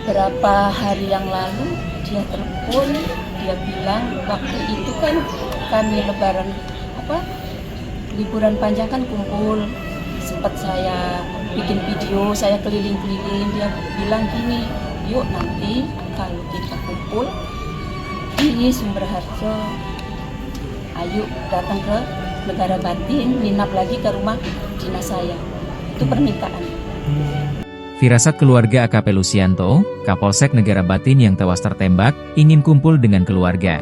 Berapa hari yang lalu dia telepon, dia bilang waktu itu kan kami lebaran liburan panjang kan kumpul. Sempat saya bikin video, saya keliling-keliling, dia bilang gini, yuk nanti kalau kita kumpul di Sumber Harjo, ayo datang ke Negara Batin, nginap lagi ke rumah dinas saya. Itu permintaan. Firasat keluarga AKP Lusianto, Kapolsek Negara Batin yang tewas tertembak, ingin kumpul dengan keluarga.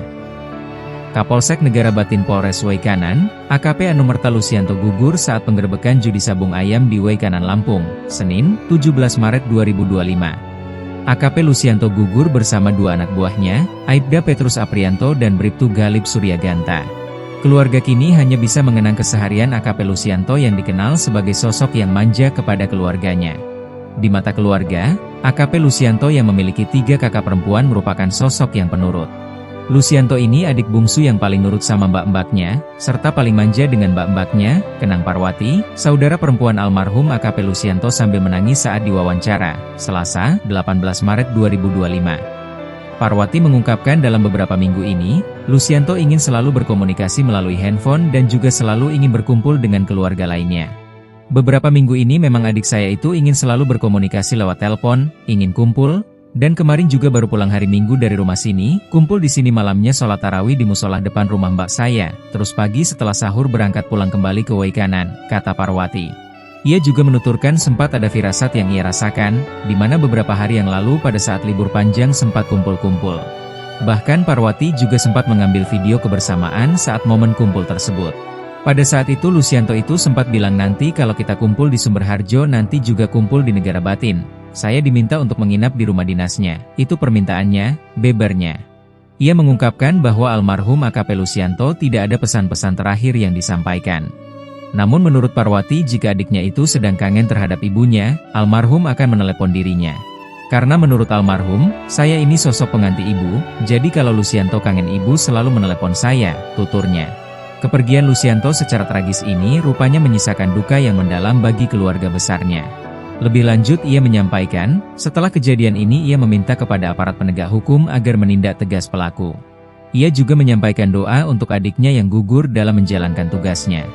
Kapolsek Negara Batin Polres Waikanan, AKP Anumerta Lusianto gugur saat penggerbekan judi sabung ayam di Waikanan, Lampung, Senin, 17 Maret 2025. AKP Lusianto gugur bersama dua anak buahnya, Aibda Petrus Aprianto dan Bribtu Galib Suryaganta. Keluarga kini hanya bisa mengenang keseharian AKP Lusianto yang dikenal sebagai sosok yang manja kepada keluarganya. Di mata keluarga, AKP Lusianto yang memiliki 3 kakak perempuan merupakan sosok yang penurut. Lusianto ini adik bungsu yang paling nurut sama mbak-mbaknya, serta paling manja dengan mbak-mbaknya, Kenang Parwati, saudara perempuan almarhum AKP Lusianto sambil menangis saat diwawancara, Selasa, 18 Maret 2025. Parwati mengungkapkan dalam beberapa minggu ini, Lusianto ingin selalu berkomunikasi melalui handphone dan juga selalu ingin berkumpul dengan keluarga lainnya. Beberapa minggu ini memang adik saya itu ingin selalu berkomunikasi lewat telepon, ingin kumpul, dan kemarin juga baru pulang hari Minggu dari rumah sini, kumpul di sini malamnya sholat tarawih di musola depan rumah mbak saya, terus pagi setelah sahur berangkat pulang kembali ke Waikanan, kata Parwati. Ia juga menuturkan sempat ada firasat yang ia rasakan, di mana beberapa hari yang lalu pada saat libur panjang sempat kumpul-kumpul. Bahkan Parwati juga sempat mengambil video kebersamaan saat momen kumpul tersebut. Pada saat itu Lusianto itu sempat bilang nanti kalau kita kumpul di Sumber Harjo nanti juga kumpul di Negara Batin. Saya diminta untuk menginap di rumah dinasnya, itu permintaannya, bebernya. Ia mengungkapkan bahwa almarhum AKP Lusianto tidak ada pesan-pesan terakhir yang disampaikan. Namun menurut Parwati jika adiknya itu sedang kangen terhadap ibunya, almarhum akan menelepon dirinya. Karena menurut almarhum, saya ini sosok pengganti ibu, jadi kalau Lusianto kangen ibu selalu menelepon saya, tuturnya. Kepergian Lusianto secara tragis ini rupanya menyisakan duka yang mendalam bagi keluarga besarnya. Lebih lanjut ia menyampaikan, setelah kejadian ini ia meminta kepada aparat penegak hukum agar menindak tegas pelaku. Ia juga menyampaikan doa untuk adiknya yang gugur dalam menjalankan tugasnya.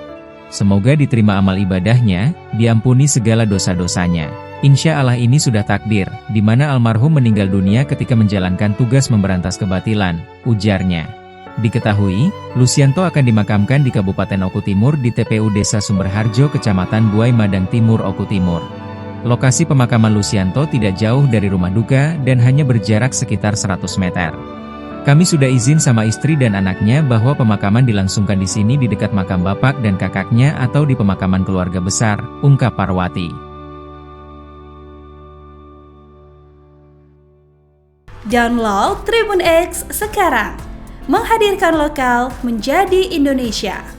Semoga diterima amal ibadahnya, diampuni segala dosa-dosanya. Insya Allah ini sudah takdir, di mana almarhum meninggal dunia ketika menjalankan tugas memberantas kebatilan, ujarnya. Diketahui, Lusianto akan dimakamkan di Kabupaten Oku Timur di TPU Desa Sumber Harjo, Kecamatan Buai Madang Timur, Oku Timur. Lokasi pemakaman Lusianto tidak jauh dari rumah duka dan hanya berjarak sekitar 100 meter. Kami sudah izin sama istri dan anaknya bahwa pemakaman dilangsungkan di sini di dekat makam bapak dan kakaknya atau di pemakaman keluarga besar, ungkap Parwati. Download Tribun X sekarang, menghadirkan lokal menjadi Indonesia.